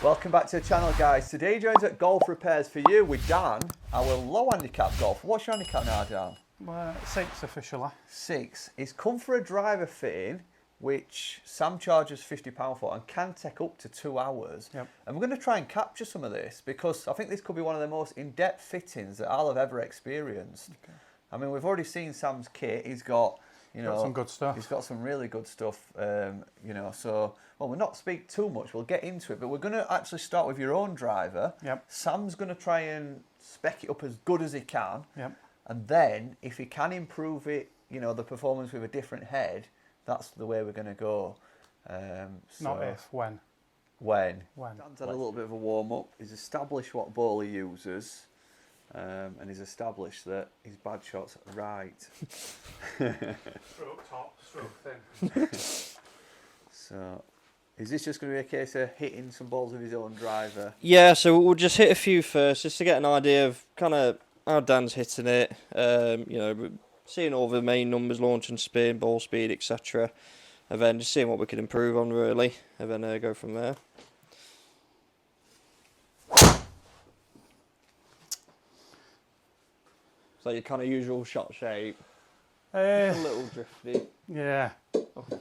Welcome back to the channel, guys. Today joins at Golf Repairs for you with Dan, our low handicap golfer. What's your handicap now, Dan? 6 officially. 6. He's come for a driver fitting, which Sam charges £50 for and can take up to 2 hours. Yep. And we're going to try and capture some of this because I think this could be one of the most in-depth fittings that I'll have ever experienced. Okay. I mean, we've already seen Sam's kit. He's got, got some good stuff. He's got some really good stuff, so... Well, we'll not speak too much, we'll get into it, but we're going to actually start with your own driver. Yep. Sam's going to try and spec it up as good as he can. Yep. And then, if he can improve it, the performance with a different head, that's the way we're going to go. Not if, when. When. Dan's had a little bit of a warm-up. He's established what ball he uses. And he's established that his bad shot's right. Stroke top, stroke thin. So... Is this just going to be a case of hitting some balls with his own driver? Yeah, so we'll just hit a few first, just to get an idea of kind of how Dan's hitting it. Seeing all the main numbers, launch and spin, ball speed, etc. And then just seeing what we can improve on, really. And then go from there. So your kind of usual shot shape. A little drifty. Yeah. Okay.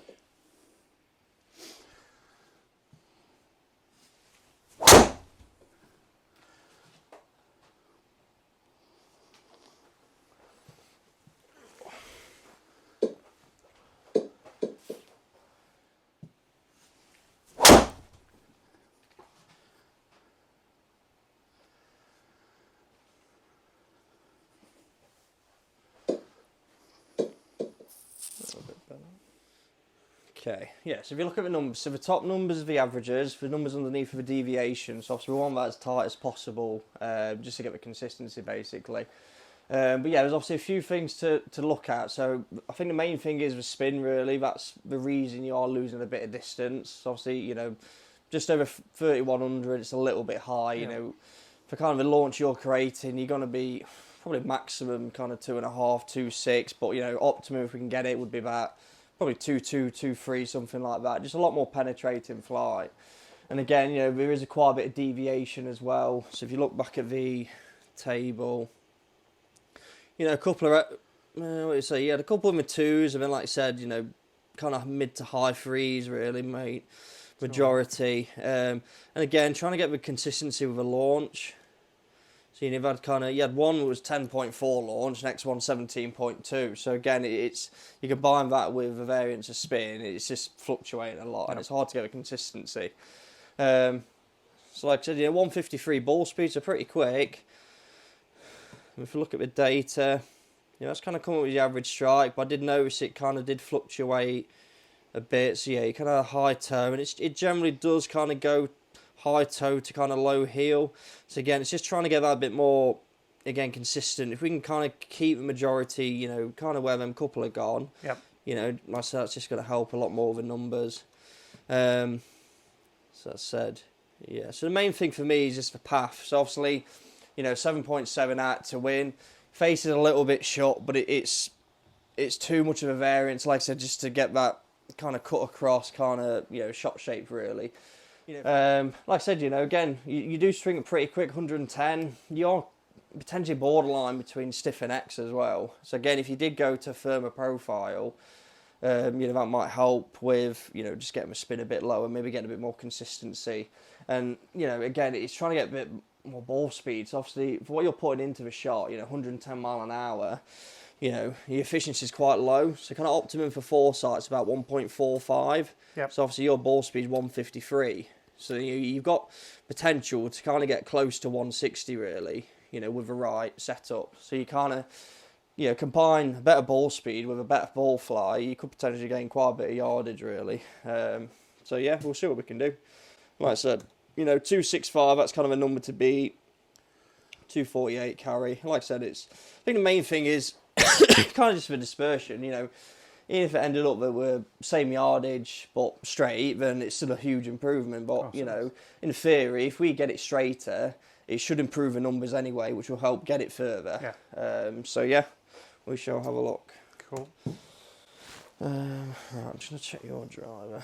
Okay, yeah, so if you look at the numbers, so the top numbers are the averages, the numbers underneath are the deviations, so obviously we want that as tight as possible, just to get the consistency basically. But yeah, there's obviously a few things to look at, so I think the main thing is the spin really, that's the reason you are losing a bit of distance. Obviously, just over 3100, it's a little bit high, for kind of the launch you're creating, you're going to be probably maximum kind of 2.5, 2.6, but optimum if we can get it would be about probably 2.2, 2.3, something like that. Just a lot more penetrating flight. And again, there is quite a bit of deviation as well. So if you look back at the table, a couple of, a couple of my twos, and then like I said, kind of mid to high threes really, mate, majority. And again, trying to get the consistency with a launch. So you've had you had one that was 10.4 launch, next one 17.2. So again, you combine that with the variance of spin, it's just fluctuating a lot, and it's hard to get a consistency. So like I said, 153 ball speeds are pretty quick. If you look at the data, that's kind of come up with the average strike, but I did notice it kind of did fluctuate a bit. So yeah, you kind of high toe, and it generally does kind of go high toe to kind of low heel. So again, it's just trying to get that a bit more, again, consistent. If we can kind of keep the majority, kind of where them couple are gone, yep. Like I said, that's just going to help a lot more with the numbers. So that said, yeah. So the main thing for me is just the path. So obviously, 7.7 out to win. Face is a little bit short, but it's too much of a variance. Like I said, just to get that kind of cut across, kind of shot shape really. Like I said, again, you do swing it pretty quick, 110. You're potentially borderline between stiff and X as well. So again, if you did go to firmer profile, that might help with, just getting the spin a bit lower, maybe getting a bit more consistency. And, again, it's trying to get a bit more ball speed. So obviously, for what you're putting into the shot, 110 mile an hour, your efficiency is quite low. So kind of optimum for foresight's about 1.45. Yep. So obviously your ball speed is 153. So you've got potential to kind of get close to 160 really, with the right setup. So you kind of, combine a better ball speed with a better ball fly, you could potentially gain quite a bit of yardage really. So yeah, we'll see what we can do. Like I said, 265, that's kind of a number to beat. 248 carry. Like I said, I think the main thing is kind of just for dispersion, even if it ended up that we're same yardage but straight, then it's still a huge improvement. But, in theory, if we get it straighter, it should improve the numbers anyway, which will help get it further. Yeah. So, yeah, we shall have a look. Cool. Right, I'm just going to check your driver.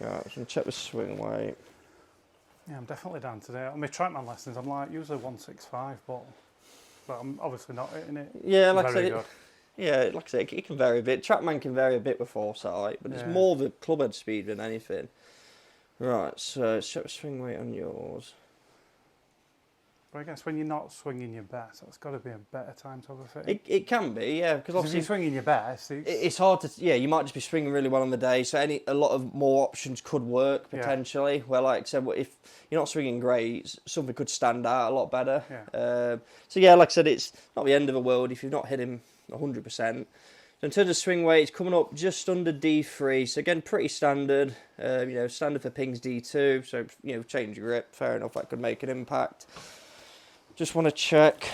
Right, I'm just going to check the swing weight. Yeah, I'm definitely down today. On my trackman lessons, I'm like usually 165 ball, but I'm obviously not hitting it. Yeah, like very I said, good. Yeah, like I said, it can vary a bit. Trackman can vary a bit with foresight, but it's more the clubhead speed than anything. Right, so set swing weight on yours. But I guess when you're not swinging your best, that's got to be a better time to have a fit. It can be, yeah, because obviously if you're swinging your best, it's hard to. Yeah, you might just be swinging really well on the day, so a lot of more options could work potentially. Where, like I said, if you're not swinging great, something could stand out a lot better. Yeah. So yeah, like I said, it's not the end of the world if you've not hit him 100%. So in terms of swing weight, it's coming up just under D3. So again, pretty standard. Standard for pings D2. So change your grip. Fair enough, that could make an impact. Just want to check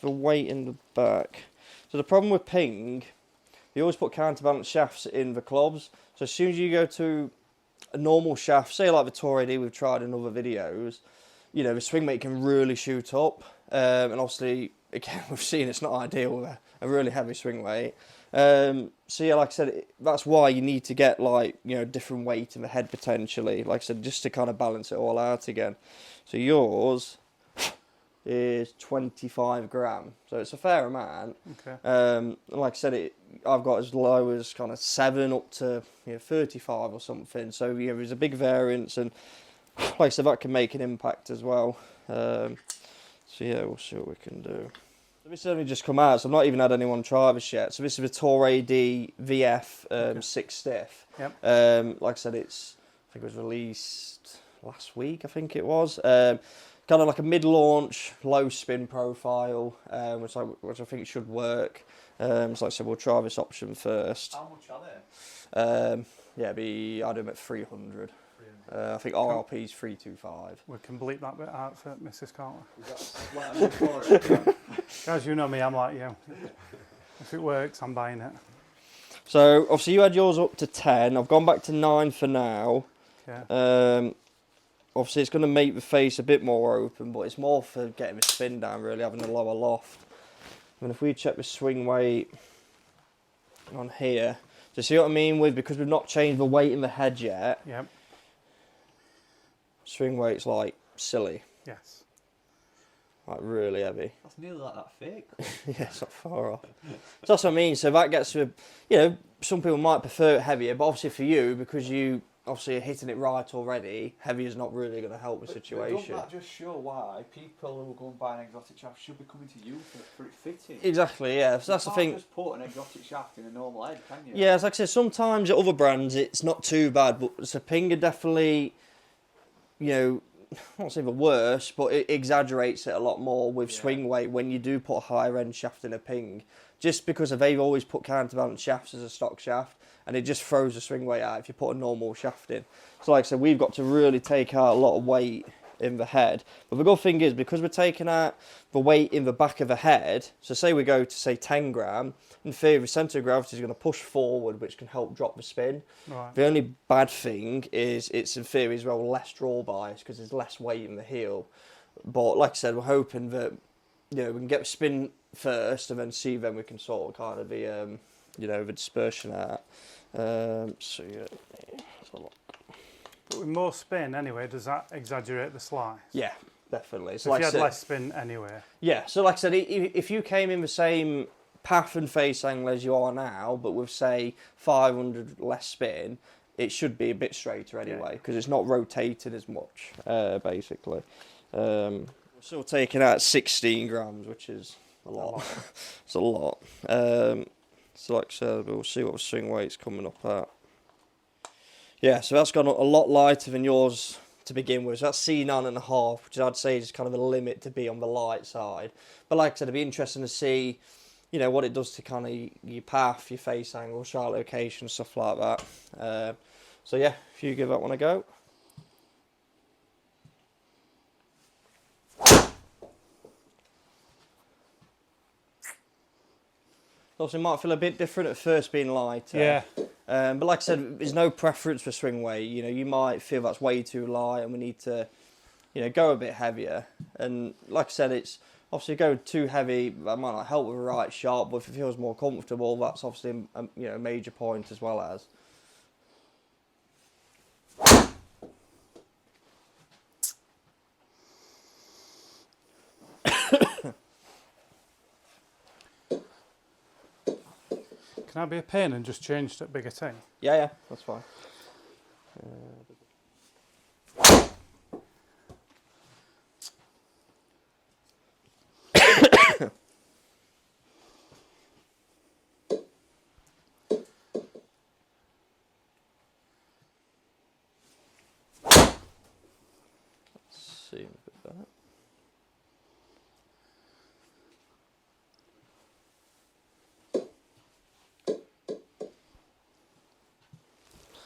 the weight in the back. So the problem with ping, they always put counterbalance shafts in the clubs. So as soon as you go to a normal shaft, say like the Tour AD we've tried in other videos, the swing weight can really shoot up. And obviously, again, we've seen it's not ideal with a really heavy swing weight. So yeah, like I said, that's why you need to get different weight in the head potentially. Like I said, just to kind of balance it all out again. So yours is 25 gram, so it's a fair amount. Okay. Like I said, I've got as low as kind of 7 up to 35 or something. So there's a big variance, and like I said, that can make an impact as well. So yeah, we'll see what we can do. So this has only just come out, so I've not even had anyone try this yet. So this is a Tour AD VF 6 stiff. Yep. Like I said, I think it was released last week, I think it was. Kind of like a mid-launch, low-spin profile, which I think should work. So like I said, we'll try this option first. How much are they? I'd do them at 300. I think RRP is 325. We can bleep that bit out for Mrs. Carter. Is Guys, you know me, I'm like you. If it works, I'm buying it. So obviously you had yours up to 10. I've gone back to 9 for now. Yeah. Obviously, it's going to make the face a bit more open, but it's more for getting the spin down, really, having a lower loft. And if we check the swing weight on here, do you see what I mean because we've not changed the weight in the head yet? Yep. Swing weight's like silly. Yes. Like really heavy. That's nearly like that fake. Yeah, it's not far off. So that's what I mean. So that gets to, some people might prefer it heavier, but obviously for you, because you obviously are hitting it right already, heavy is not really going to help the situation. But doesn't that just show why people who go and buy an exotic shaft should be coming to you for it fitting? Exactly, yeah. So that's the thing. You can't just put an exotic shaft in a normal head, can you? Yeah, it's like I said, sometimes at other brands it's not too bad, but Sapinga definitely, I won't say the worst, but it exaggerates it a lot more with swing weight when you do put a higher end shaft in a ping. Just because they've always put counterbalance shafts as a stock shaft, and it just throws the swing weight out if you put a normal shaft in. So like I said, we've got to really take out a lot of weight in the head. But the good thing is, because we're taking out the weight in the back of the head, so say we go to say 10 gram, in theory the centre of gravity is going to push forward, which can help drop the spin. Right. The only bad thing is it's in theory as well less draw bias because there's less weight in the heel. But like I said, we're hoping that we can get the spin first and then see then we can sort of kind of the the dispersion out. So yeah, that's a lot. But with more spin anyway, does that exaggerate the slice? Yeah, definitely. So like if you had less spin anyway. Yeah, so like I said, if you came in the same path and face angle as you are now, but with say 500 less spin, it should be a bit straighter anyway because it's not rotated as much, basically. We're still taking out 16 grams, which is a lot. It's a lot. So like I said, we'll see what the swing weight's coming up at. Yeah, so that's gone a lot lighter than yours to begin with. So that's C9.5, which I'd say is kind of a limit to be on the light side. But like I said, it'd be interesting to see, what it does to kind of your path, your face angle, shot location, stuff like that. So yeah, if you give that one a go. Obviously, it might feel a bit different at first being lighter. Yeah. But like I said, there's no preference for swing weight. You might feel that's way too light and we need to, go a bit heavier. And like I said, it's obviously go too heavy, that might not help with the right shot, but if it feels more comfortable, that's obviously a major point as well as. can I be a pain and just change to bigger tee? Yeah, that's fine. Let's see a bit better.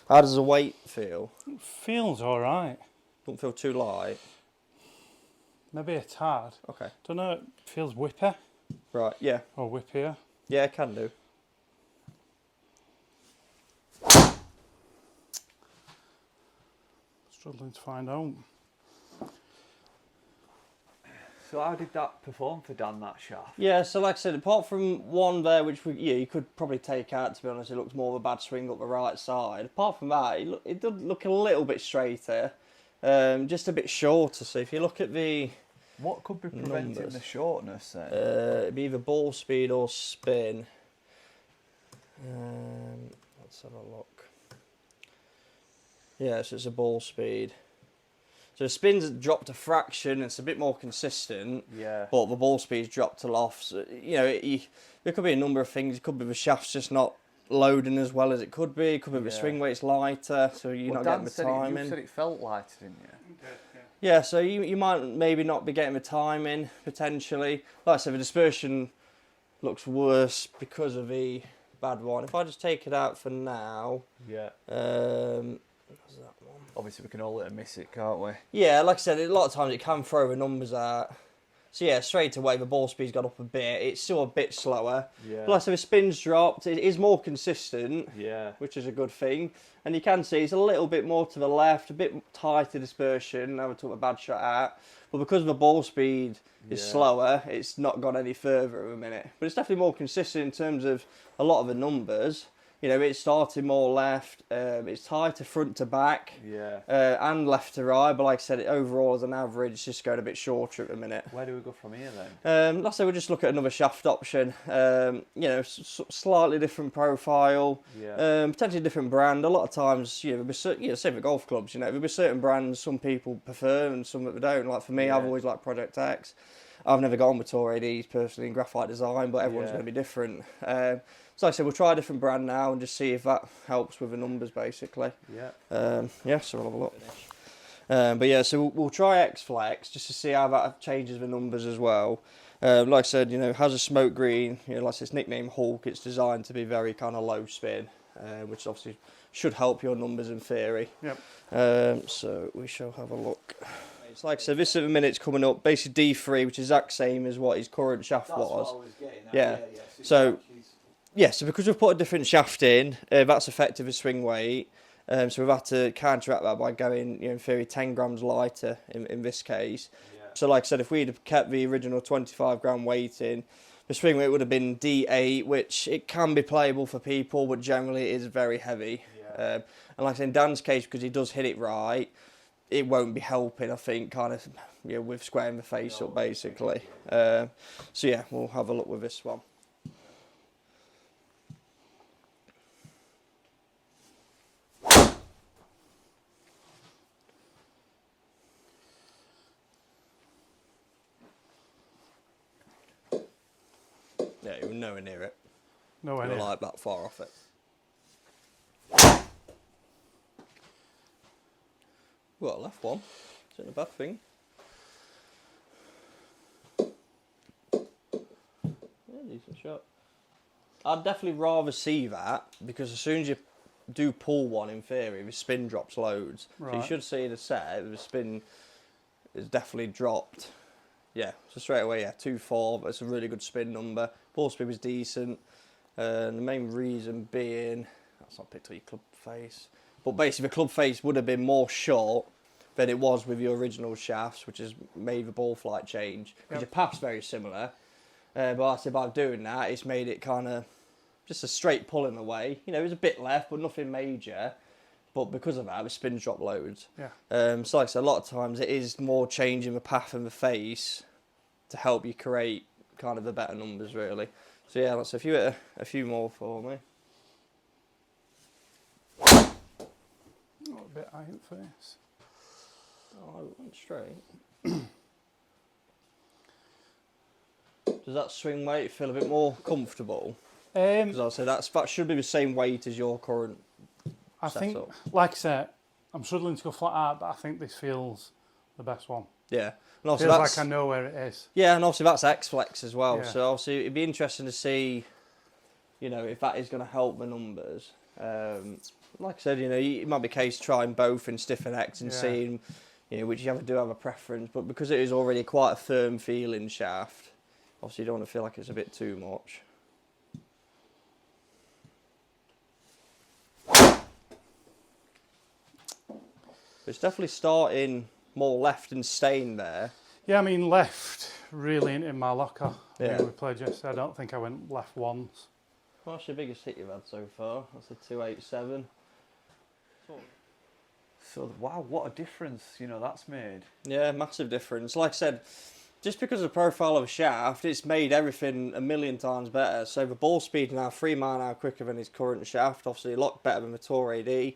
How does the weight feel? It feels all right. Don't feel too light. Maybe a tad. Okay. Don't know. It feels whipper Right. Yeah. or whippier. Yeah, it can do. Struggling to find out. So how did that perform for Dan, that shaft? Yeah, so like I said, apart from one there, which you could probably take out, to be honest, it looks more of a bad swing up the right side. Apart from that, it did look a little bit straighter, just a bit shorter. So if you look at the What could be preventing numbers, the shortness then? it'd be either ball speed or spin. Let's have a look. Yeah, so it's a ball speed. So the spin's dropped a fraction, it's a bit more consistent, Yeah. but the ball speed's dropped a lot. So, you know, there could be a number of things. It could be the shaft's just not loading as well as it could be. It could be the swing weight's lighter, so you're not getting the timing. You said it felt lighter, didn't you? Yeah, so you might maybe not be getting the timing, potentially. Like I said, the dispersion looks worse because of the bad one. If I just take it out for now... Yeah. What's that one? Obviously, we can all let it miss it, can't we? Yeah, like I said, a lot of times it can throw the numbers out. So yeah, straight away the ball speed's got up a bit. It's still a bit slower. Yeah. Plus, if the spin's dropped, it is more consistent, Yeah. which is a good thing. And you can see it's a little bit more to the left, a bit tighter dispersion. Now we took a bad shot out. But because the ball speed is slower, it's not gone any further at the minute. But it's definitely more consistent in terms of a lot of the numbers. You know, it's starting more left, it's tighter front to back, and left to right, but like I said, overall as an average, it's just going a bit shorter at the minute. Where do we go from here then? Let's say we'll just look at another shaft option. You know, slightly different profile, potentially different brand. A lot of times, you know, say for golf clubs, you know, there'll be certain brands some people prefer and some that they don't. Like for me, I've always liked Project X. I've never gone with Tour ADs personally in graphite design, but everyone's going to be different. So like I said, we'll try a different brand now and just see if that helps with the numbers, basically. So we'll have a look. But yeah, so we'll try X-Flex just to see how that changes the numbers as well. Like I said, you know, has a smoke green, you know, like its nickname Hulk, it's designed to be very kind of low spin, which obviously should help your numbers in theory. So we shall have a look. It's like I said, this at the minute's coming up, basically D3, which is exact same as what his current shaft was. What I was getting at. So because we've put a different shaft in, that's affected the swing weight. So we've had to counteract that by going, you know, in theory, 10 grams lighter in this case. So like I said, if we'd have kept the original 25 gram weight in, the swing weight would have been D8, which it can be playable for people, but generally it is very heavy. And like I said, in Dan's case, because he does hit it right, it won't be helping, I think, kind of, you know, with squaring the face up, basically. So yeah, we'll have a look with this one. Yeah, you were nowhere near it. Nowhere You near. were like that far off it. Well, I left one. It's not a bad thing. Yeah, decent shot. I'd definitely rather see that, because as soon as you do pull one, in theory, the spin drops loads. Right. So you should see the set, the spin is definitely dropped. Yeah, so straight away, 2.4, that's a really good spin number. Ball speed was decent. The main reason being, that's not picked up your club face, but basically the club face would have been more short than it was with your original shafts, which has made the ball flight change. Because your path's very similar, but I said by doing that, it's made it kind of just a straight pull in a way. You know, it was a bit left, but nothing major. But because of that, the spins drop loads. So like I said, a lot of times it is more changing the path and the face to help you create kind of the better numbers, really. So yeah, let's a few more for me. a bit high at first. Oh, I went straight. Does that swing weight feel a bit more comfortable? Because I'll say that should be the same weight as your current I setup. think, like I said, I'm struggling to go flat out, but I think this feels the best one. Yeah. And also Feels like I know where it is. Yeah, and obviously that's X-Flex as well. Yeah. So obviously it'd be interesting to see, you know, if that is going to help the numbers. Like I said, you know, it might be a case trying both in stiff and X and seeing, you know, which do have a preference. But because it is already quite a firm feeling shaft, obviously you don't want to feel like it's a bit too much. It's definitely starting more left and staying there. Yeah, I mean, left really in my locker. Yeah. When we played yesterday, I don't think I went left once. What's your biggest hit you've had so far? That's a 287. So, wow, what a difference, you know, that's made. Yeah, massive difference. Like I said, just because of the profile of a shaft, it's made everything a million times better. So the ball speed now 3 mile an hour quicker than his current shaft. Obviously a lot better than the Tour AD.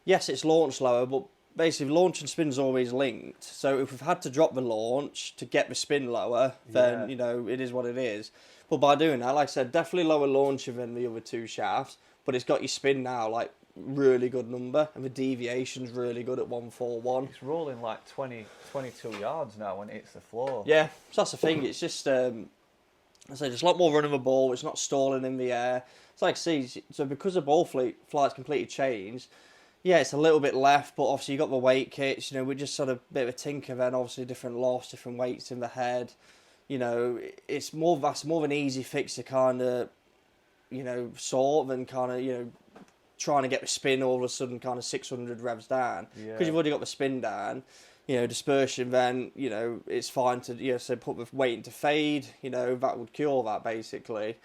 Yes, it's launched lower, but basically launch and spin's always linked. So if we've had to drop the launch to get the spin lower, then, you know, it is what it is. But by doing that, like I said, definitely lower launcher than the other two shafts, but it's got your spin now, like, really good number, and the deviation's really good at 141. It's rolling like 22 yards now when it hits the floor. Yeah, so that's the thing. It's just, I say, there's a lot more run of the ball. It's not stalling in the air. It's like, see, so because the ball flight's completely changed, yeah, it's a little bit left, but obviously you got the weight kits. You know, we're just sort of a bit of a tinker then. Obviously, different lofts, different weights in the head. You know, that's more of an easy fix to kind of, you know, sort than kind of, you know, trying to get the spin all of a sudden kind of 600 revs down. Because you've already got the spin down, you know, dispersion, then, you know, it's fine to, you know, so put the weight into fade, you know, that would cure that basically.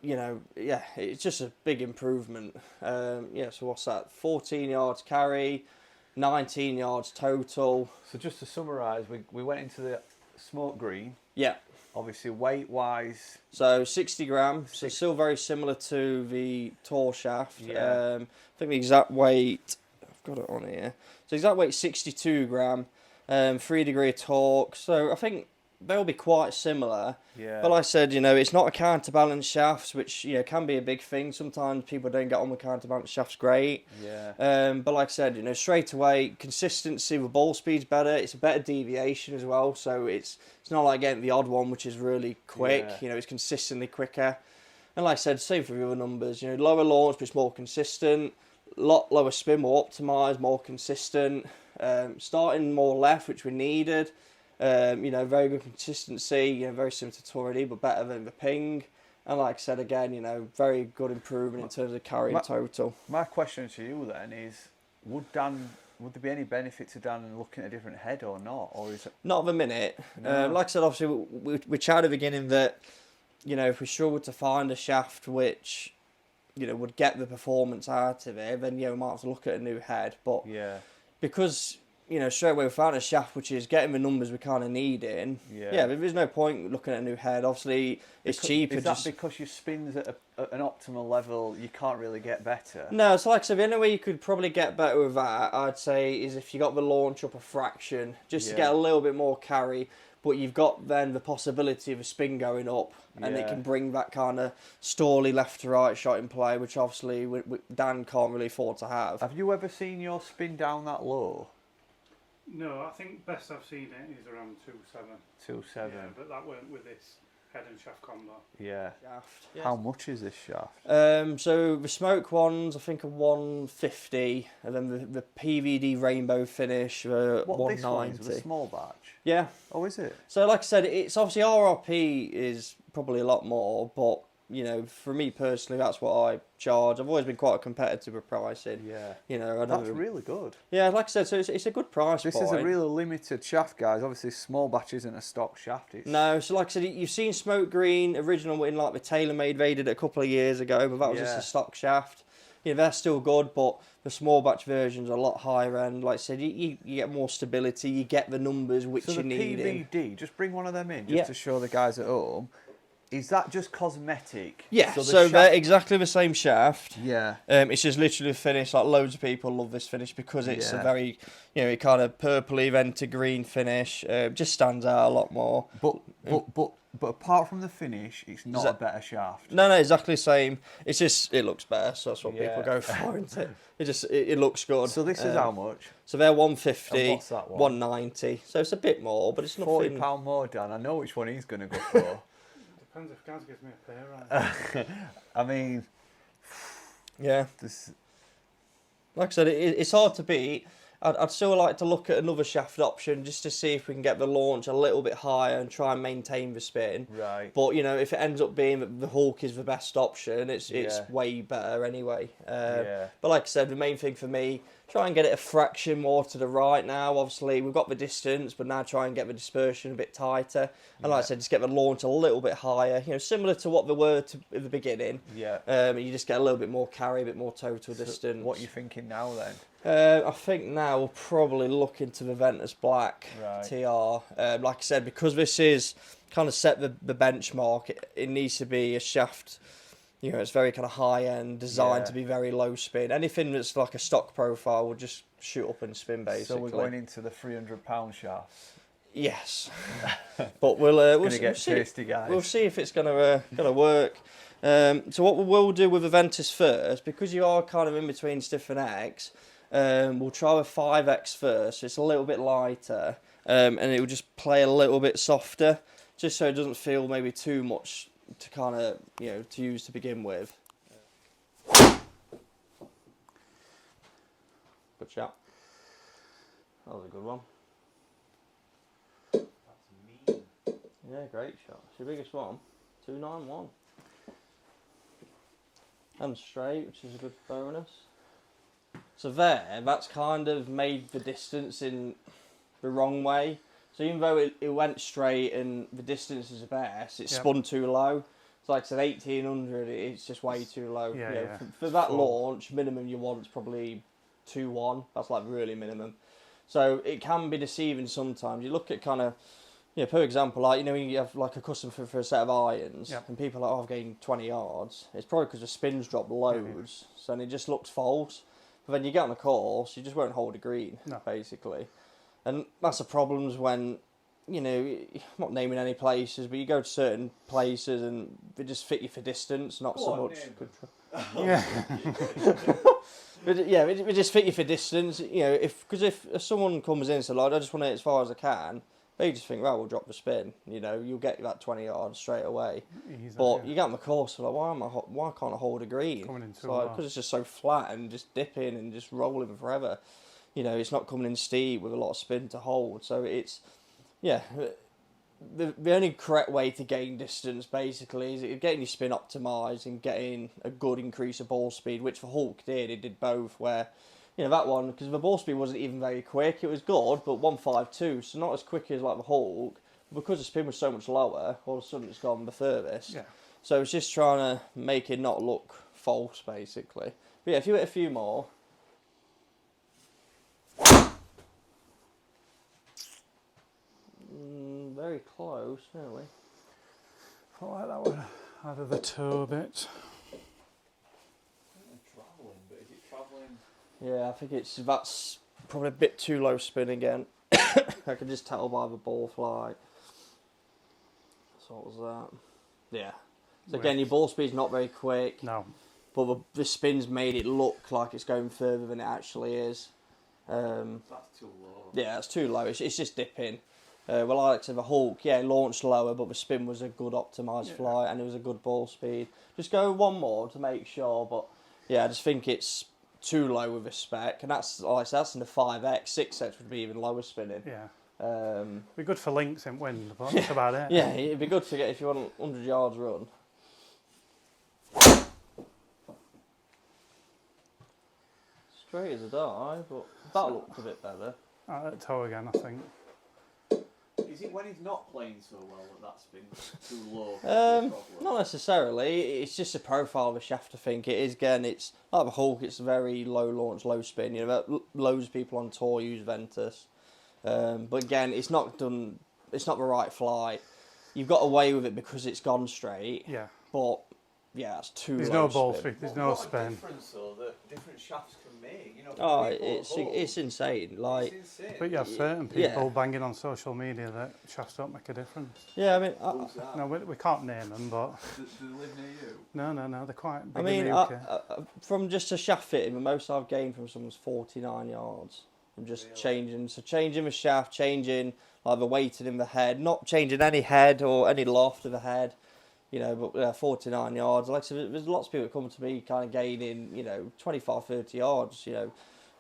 You know, yeah, it's just a big improvement. Yeah, so what's that? 14 yards carry, 19 yards total. So just to summarise, we went into the smoke green. Yeah. Obviously, weight-wise... So 60 grams, so still very similar to the Tour shaft. Yeah. I think the exact weight, I've got it on here. So exact weight 62 gram, 3 degree torque. So I think they'll be quite similar. Yeah. But like I said, you know, it's not a counterbalance shaft, which, you know, can be a big thing. Sometimes people don't get on with counterbalance shafts great. Yeah. But like I said, you know, straight away, consistency with ball speed's better. It's a better deviation as well. So it's not like getting the odd one, which is really quick. Yeah. You know, it's consistently quicker. And like I said, same for the other numbers. You know, lower launch, but it's more consistent. Lot lower spin, more optimised, more consistent. Starting more left, which we needed. You know, very good consistency, you know, very similar to Tour AD, but better than the Ping. And like I said again, you know, very good improvement in terms of carry and total. My question to you then is, would there be any benefit to Dan looking at a different head or not? Or is it... Not at the minute. No. Like I said, obviously, we chatted at the beginning that, you know, if we struggled to find a shaft which, you know, would get the performance out of it, then, yeah, we might have to look at a new head. But yeah, because, you know, straight away we found a shaft which is getting the numbers we kind of need in. Yeah, there's no point looking at a new head. Obviously, it's cheaper. Is that because your spin's at an optimal level, you can't really get better? No, so like I said, the only way you could probably get better with that, I'd say, is if you got the launch up a fraction, just to get a little bit more carry, but you've got then the possibility of a spin going up, and it can bring that kind of stally left to right shot in play, which obviously Dan can't really afford to have. Have you ever seen your spin down that low? No, I think best I've seen it is around 2.7. 2.7. Yeah, but that weren't with this head and shaft combo. Yeah. Shaft. How much is this shaft? So the smoke ones, I think, are 150, and then the PVD rainbow finish, What 190. this one is, the small batch? Yeah. Oh, is it? So like I said, it's obviously RRP is probably a lot more, but, you know, for me personally, that's what I charge. I've always been quite competitive with pricing. Yeah. You know, That's really good. Yeah, like I said, so it's a good price This point. is a really limited shaft, guys. Obviously, small batch isn't a stock shaft. No, so like I said, you've seen Smoke Green original in like the TaylorMade they did it a couple of years ago, but that was just a stock shaft. You know, they're still good, but the small batch versions are a lot higher end. Like I said, you get more stability, you get the numbers which you need. So the PVD, just bring one of them in just to show the guys at home. Is that just cosmetic? Yeah, the so shaft- they're exactly the same shaft. Yeah. It's just literally a finish. Like loads of people love this finish because it's a Yeah. very, it kind of purpley venti green finish. Just stands out a lot more. But apart from the finish, it's not a better shaft. No, exactly the same. It's just it looks better, so that's what people Yeah. go for, isn't it? It looks good. So this is how much? So they're 150, And what's that one? 190. So it's a bit more, but it's nothing. £40 more, Dan. I know which one he's going to go for. Depends if Gaz gives me a pay rise. I mean, Yeah. this. Like I said, it's hard to beat. I'd still like to look at another shaft option just to see if we can get the launch a little bit higher and try and maintain the spin. Right. But, if it ends up being that the Hawk is the best option, it's way better anyway. But like I said, the main thing for me, try and get it a fraction more to the right now. Obviously, we've got the distance, but now try and get the dispersion a bit tighter. And like I said, just get the launch a little bit higher. Similar to what they were at the beginning. Yeah. You just get a little bit more carry, a bit more total distance. What are you thinking now then? I think now we'll probably look into the Ventus Black Right. TR. Like I said, because this is kind of set the benchmark, it needs to be a shaft. It's very kind of high end, designed to be very low spin. Anything that's like a stock profile will just shoot up and spin basically. So we're going into the £300 shafts. Yes, but we'll get see. tasty, guys. We'll see if it's gonna work. So what we will do with the Ventus first, because you are kind of in between stiff and X. We'll try with 5X first, so it's a little bit lighter, and it will just play a little bit softer, just so it doesn't feel maybe too much to kind of, to use to begin with. Good shot. That was a good one. That's mean. Yeah, great shot. It's your biggest one. 291. And straight, which is a good bonus. So that's kind of made the distance in the wrong way. So even though it went straight and the distance is the best, it spun too low. So like I said, 1800, it's just way too low. Yeah. For that launch, minimum you want is probably 2-1. That's like really minimum. So it can be deceiving sometimes. You look at kind of, per example, like, when you have like a custom for a set of irons, and people are like, I've gained 20 yards. It's probably because the spin's dropped loads, so it just looks false. But then you get on the course, you just won't hold a green, basically. And that's the problems when, I'm not naming any places, but you go to certain places and they just fit you for distance, not so much. But yeah, it just fit you for distance, because if someone comes in and says, like, I just want to hit as far as I can, they just think, right, we'll drop the spin. You'll get that 20 yards straight away. But you get on the course, like, why can't I hold a green? Because it's just so flat and just dipping and just rolling forever. It's not coming in steep with a lot of spin to hold. So it's, the only correct way to gain distance basically is getting your spin optimised and getting a good increase of ball speed, which the Hulk did. It did both where, that one, because the ball speed wasn't even very quick. It was good, but 152, so not as quick as like the Hulk. Because the spin was so much lower, all of a sudden it's gone the furthest. Yeah. So it's just trying to make it not look false, basically. But yeah, if you hit a few more. Very close, really. I like that one out of the toe bit. Yeah, I think that's probably a bit too low spin again. I can just tell by the ball flight. So what was that? Yeah. So again, your ball speed's not very quick. No. But the spin's made it look like it's going further than it actually is. That's too low. Yeah, it's too low. It's just dipping. Well, like I said, the Hulk, it launched lower, but the spin was a good optimised flight and it was a good ball speed. Just go one more to make sure, but yeah, I just think it's too low with a spec, and that's like I said, that's in the 5X. 6X would be even lower spinning. Yeah. Be good for links in wind, but that's about it. Yeah, it'd be good to get if you want 100 yards run. Straight as a die, but that looked a bit better. That toe again, I think. Is it when he's not playing so well that spin's too low? Not necessarily. It's just a profile of a shaft, I think. It is, again, it's like the Hulk, it's very low launch, low spin. Loads of people on tour use Ventus. But again, it's not the right flight. you've got away with it because it's gone straight. Yeah. But yeah, it's too There's low no ball spin. speed. There's no what spin. a difference though that different shafts can make. You know, Oh, people at home, it's insane. Like, it's insane. But you have certain people banging on social media that shafts don't make a difference. yeah, I mean, Who's that? No, we can't name them, but Do they live near you? no, they're quite big I mean, in the UK. from just a shaft fitting, the most I've gained from someone's 49 yards. I'm just Really? changing the shaft, changing like the weighting in the head, not changing any head or any loft of the head. You know, but 49 yards. Like I said, there's lots of people that come to me kind of gaining, 25, 30 yards,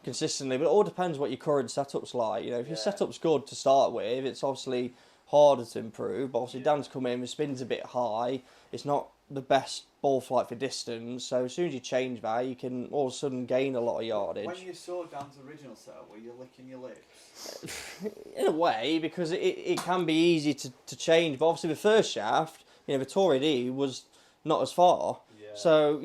consistently. But it all depends what your current setup's like. You know, if your setup's good to start with, it's obviously harder to improve. But obviously, Dan's come in, the spin's a bit high. It's not the best ball flight for distance. So as soon as you change that, you can all of a sudden gain a lot of yardage. When you saw Dan's original setup, were you licking your lips? In a way, because it can be easy to change. But obviously, the first shaft, the Tory D was not as far. Yeah. So,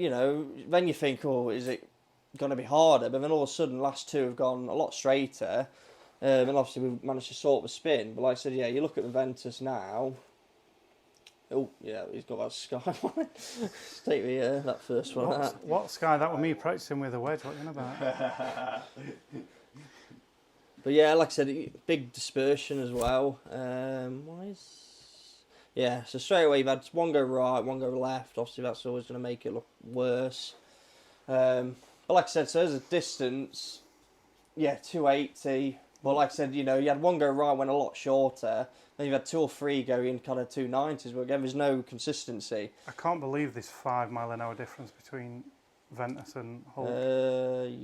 then you think, oh, is it going to be harder? But then all of a sudden, the last two have gone a lot straighter. And obviously, we've managed to sort the spin. But like I said, yeah, you look at the Ventus now. Oh, yeah, he's got that sky on it. Take me that first one out. What Sky? That was me practicing with a wedge. What are you on about? But yeah, like I said, big dispersion as well. Yeah, so straight away you've had one go right, one go left. Obviously, that's always going to make it look worse. But like I said, so as a distance, 280. But like I said, you had one go right, went a lot shorter. Then you've had two or three going kind of 290s. But again, there's no consistency. I can't believe this 5 mile an hour difference between Ventus and Hulk.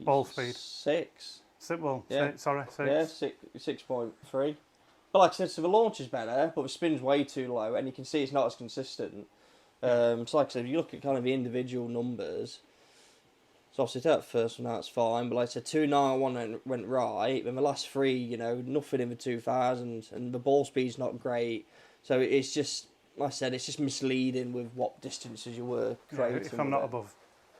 Ball speed. 6. Well, Yeah. 6, sorry, 6. Yeah, 6.3. But like I said, so the launch is better, but the spin's way too low, and you can see it's not as consistent. So like I said, if you look at kind of the individual numbers, so obviously that first one out, it's fine, but like I said, 291 went right, then the last three, nothing in the 2000s, and the ball speed's not great. So it's just, like I said, it's just misleading with what distances you were creating. If I'm not above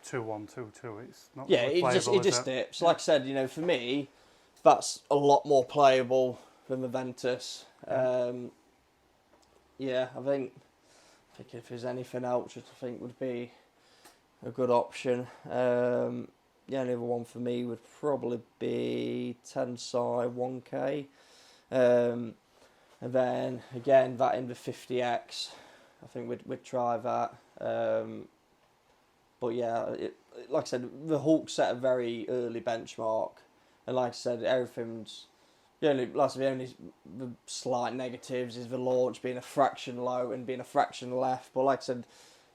2-1, 2-2, it's not yeah, really playable, it just dips. Like I said, for me, that's a lot more playable than the Ventus. I think if there's anything else which I think would be a good option, the only other one for me would probably be Tensai 1K, and then again that in the 50X, I think we'd try that. But yeah, like I said, the Hulk set a very early benchmark, and like I said, everything's. The only slight negatives is the launch being a fraction low and being a fraction left. But like I said,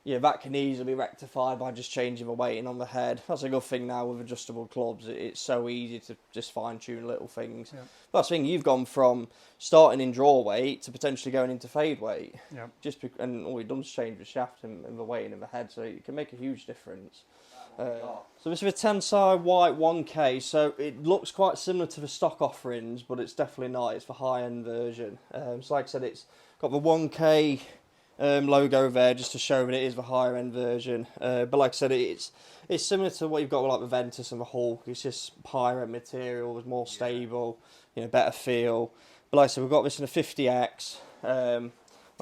that can easily be rectified by just changing the weighting on the head. That's a good thing now with adjustable clubs. It's so easy to just fine-tune little things. Yeah. But that's the thing, you've gone from starting in draw weight to potentially going into fade weight. Yeah. And all you've done is change the shaft and the weighting in the head, so it can make a huge difference. So this is a Tensai White 1K, so it looks quite similar to the stock offerings, but it's definitely not. It's the high-end version. So like I said, it's got the 1K logo there just to show that it is the higher-end version. But like I said, it's similar to what you've got with like the Ventus and the Hulk. It's just higher-end material, it's more stable, better feel. But like I said, we've got this in a 50X.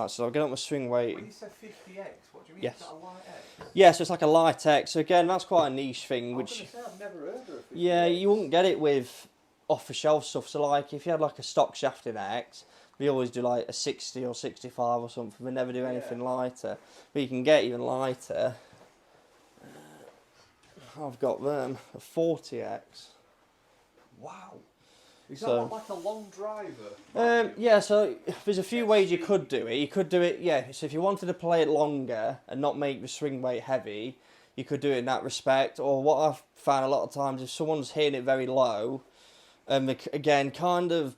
So I'll get up my swing weight. When you said 50X, what do you mean? Yes. Is that a light X? Yeah, so it's like a light X. So again, that's quite a niche thing. I've never heard of it. Yeah, you wouldn't get it with off-the-shelf stuff. So like, if you had like a stock shaft in X, we always do like a 60 or 65 or something. We never do anything lighter. But you can get even lighter. I've got them, a 40X. Wow. Is that like a long driver? So there's a few ways you could do it. You could do it, so if you wanted to play it longer and not make the swing weight heavy, you could do it in that respect. Or what I've found a lot of times, if someone's hitting it very low, again, kind of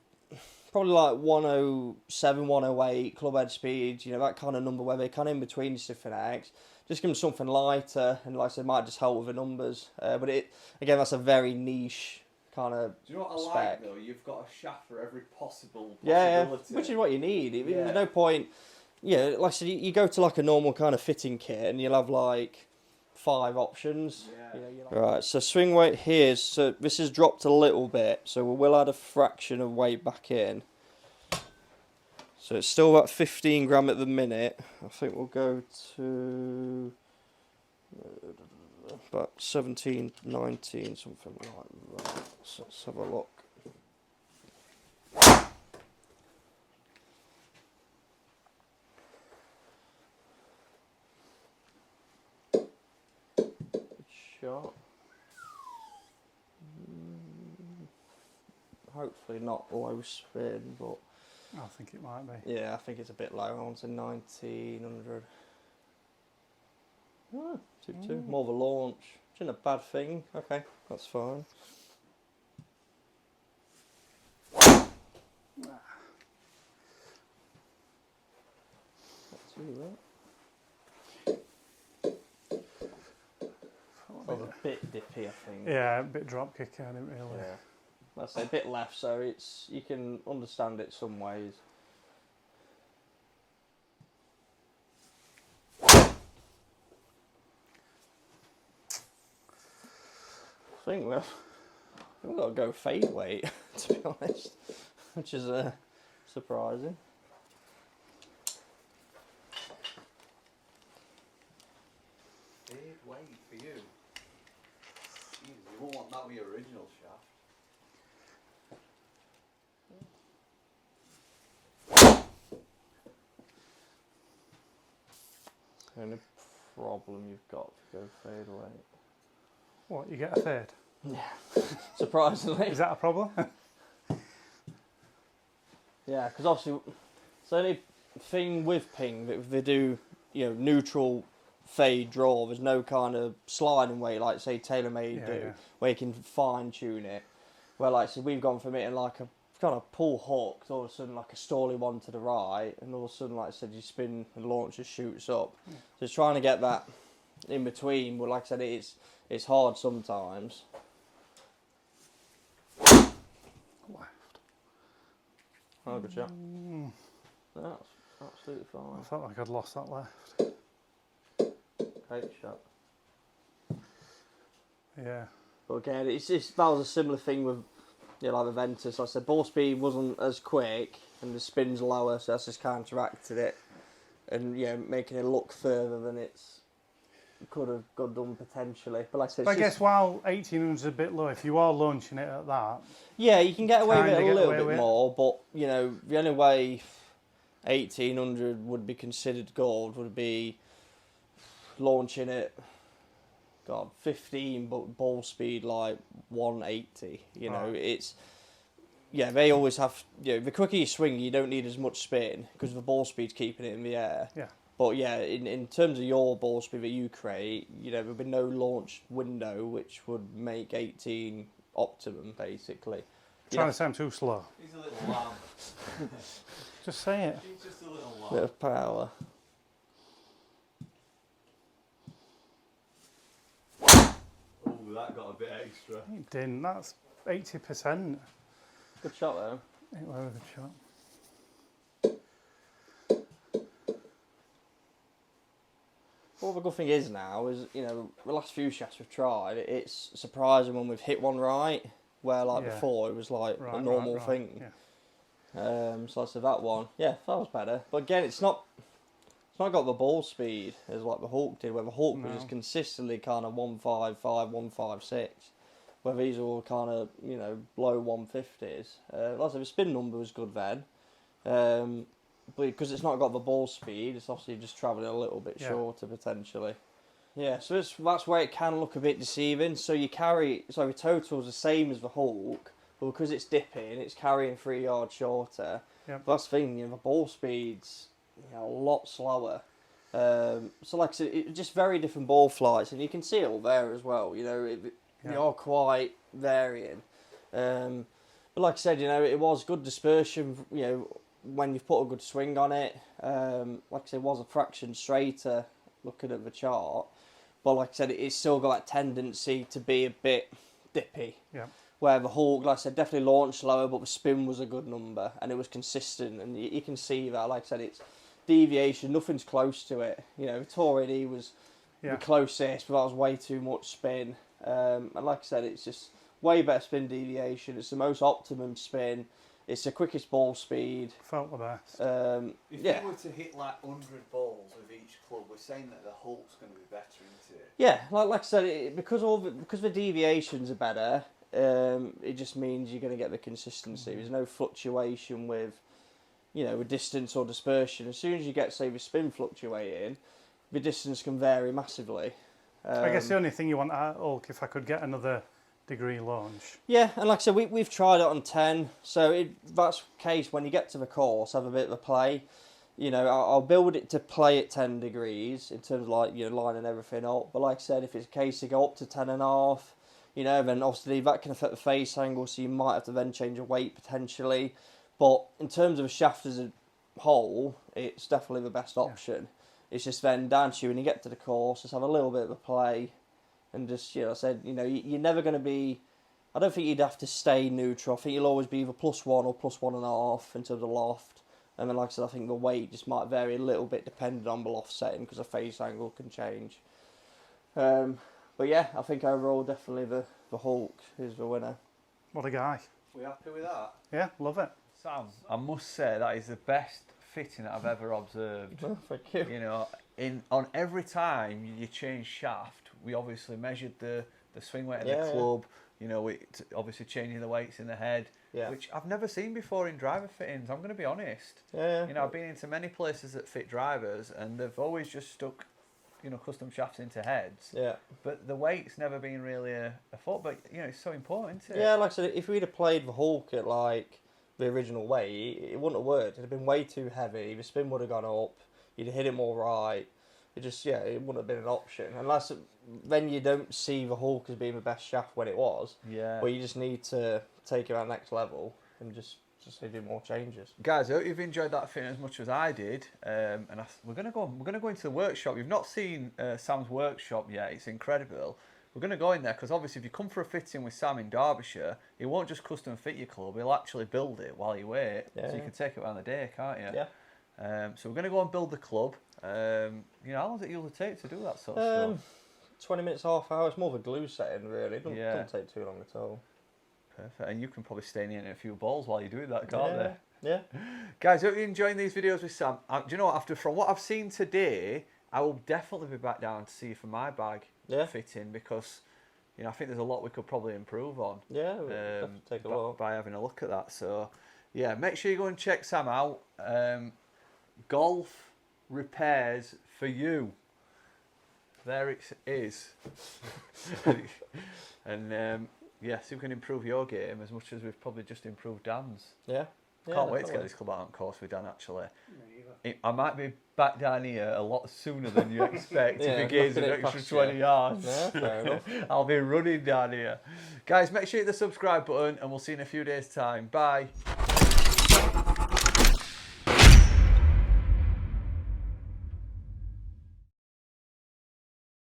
probably like 107, 108, club head speed, that kind of number where they're kind of in between the different X. Just give them something lighter, and like I said, it might just help with the numbers. But again, that's a very niche kind of Do you know what I spec. like though? You've got a shaft for every possibility. Yeah, which is what you need. There's no point. Yeah, like I said, you go to like a normal kind of fitting kit and you'll have like 5 options. Yeah. Right, so swing weight here, so this has dropped a little bit, so we'll add a fraction of weight back in. So it's still about 15 gram at the minute. I think we'll go to about 17, 19, something like that. So let's have a look. Good shot. Hopefully not low spin, but I think it might be. yeah, I think it's a bit low. I want to 1900. Oh, 2-2. More of a launch. Which isn't a bad thing. Okay, that's fine. That's you, right? That was a bit dippy, I think. Yeah, a bit drop kicky, I didn't really. Yeah. Let's say a bit left, so it's you can understand it some ways. I think we've got to go fade weight, to be honest, which is surprising. Fade weight for you. Jeez, you won't want that with your original shaft. The only problem you've got to go fade weight. What, you get a third? Yeah, surprisingly. Is that a problem? Yeah, because obviously, it's the only thing with ping that if they do, neutral fade draw, there's no kind of sliding weight like say TaylorMade do, where you can fine tune it. Where like so we've gone from it in like a kind of pull hook, all of a sudden like a stally one to the right, and all of a sudden like I said you spin and launch just shoots up. So it's trying to get that in between, but like I said it's hard sometimes. Left. Oh, good shot. That's absolutely fine. I felt like I'd lost that left. Great shot. Yeah. But again, that was a similar thing with like the Ventus. Like I said, ball speed wasn't as quick and the spin's lower, so that's just counteracted it and making it look further than it's could have got done potentially. But like I said, But I guess while 1800 is a bit low, if you are launching it at that, yeah, you can get away with it a little bit with more. But the only way 1800 would be considered gold would be launching it. God, 15, but ball speed like 180. It's they always have. The quicker you swing, you don't need as much spin because the ball speed's keeping it in the air. Yeah. But yeah, in terms of your ball speed that you create, there'd be no launch window which would make 18 optimum basically. Trying to sound too slow. He's a little lamb. Just say it. He's just a little lamb. Bit of power. Oh, that got a bit extra. It didn't. That's 80%. Good shot though. It was a good shot. Well, the good thing is now is, the last few shots we've tried, it's surprising when we've hit one right, where before it was like a normal thing. Yeah. So I said that one, that was better. But again, it's not got the ball speed as like the Hawk did, where the Hawk was just consistently kind of 155, 156, where these are all kind of, low 150s. Like I said, the spin number was good then. But because it's not got the ball speed, it's obviously just travelling a little bit shorter potentially. Yeah, so that's where it can look a bit deceiving. So the total's the same as the Hawk, but because it's dipping, it's carrying 3 yards shorter. Yep. But that's the thing, the ball speed's a lot slower. So like I said, it's just very different ball flights, and you can see it all there as well. They are quite varying. But like I said, it was good dispersion. When you've put a good swing on it, like I said, it was a fraction straighter looking at the chart, but like I said, it's still got that tendency to be a bit dippy. Yeah. Where the Hawk, like I said, definitely launched lower, but the spin was a good number and it was consistent, and you can see that. Like I said, it's deviation, nothing's close to it. Torrey was the closest, but that was way too much spin. And like I said, it's just way better spin deviation. It's the most optimum spin. It's the quickest ball speed. Felt the best. If Yeah. you were to hit like 100 balls with each club, we're saying that the Hulk's going to be better, isn't it? Yeah, like I said, because the deviations are better, it just means you're going to get the consistency. There's no fluctuation with, with distance or dispersion. As soon as you get, say, the spin fluctuating, the distance can vary massively. I guess the only thing you want at Hulk, if I could get another degree launch. Yeah, and like I said, we've tried it on 10, so that's the case when you get to the course, have a bit of a play. I'll build it to play at 10 degrees in terms of lining everything up. But like I said, if it's a case to go up to 10.5, then obviously that can affect the face angle, so you might have to then change your weight potentially. But in terms of a shaft as a whole, it's definitely the best option. It's just then down to you when you get to the course, just have a little bit of a play, and just I said, you're never going to be. I don't think you'd have to stay neutral. I think you'll always be either +1 or +1.5 in terms of loft. And then, like I said, I think the weight just might vary a little bit depending on the loft setting because the face angle can change. But yeah, I think overall, definitely the Hulk is the winner. What a guy. We happy with that? Yeah, love it. Sam, I must say that is the best fitting that I've ever observed. Oh, thank you. On every time you change shaft, we obviously measured the swing weight of the club. We obviously changing the weights in the head, which I've never seen before in driver fittings. I'm going to be honest. I've been into many places that fit drivers, and they've always just stuck, custom shafts into heads. Yeah. But the weight's never been really a thought. But it's so important, isn't it? Yeah, like I said, if we'd have played the Hulk at like the original weight, it wouldn't have worked. It'd have been way too heavy. The spin would have gone up. You'd have hit it more right. It wouldn't have been an option. Unless then you don't see the Hulk as being the best shaft when it was. Yeah. But you just need to take it to that next level and just do more changes. Guys, I hope you've enjoyed that fitting as much as I did. We're gonna go into the workshop. You've not seen Sam's workshop yet. It's incredible. We're going to go in there because obviously if you come for a fitting with Sam in Derbyshire, he won't just custom fit your club, he'll actually build it while you wait. So you can take it around the day, can't you? Yeah. So we're going to go and build the club. How long does it usually take to do that sort of stuff? 20 minutes, half hour. It's more of a glue setting, really. It doesn't take too long at all. Perfect. And you can probably stay in a few balls while you're doing that, can't they? Yeah. Guys, hope you're enjoying these videos with Sam. Do you know what? From what I've seen today, I will definitely be back down to see you for my bag fitting because I think there's a lot we could probably improve on. Yeah, we'll definitely take a look by having a look at that. So yeah, make sure you go and check Sam out. Golf repairs for you. There it is. And see if we can improve your game as much as we've probably just improved Dan's. Yeah. Can't wait to get this club out on course with Dan, actually. I might be back down here a lot sooner than you expect if he gains an extra 20 yards. Yeah, fair enough. I'll be running down here. Guys, make sure you hit the subscribe button and we'll see you in a few days' time. Bye.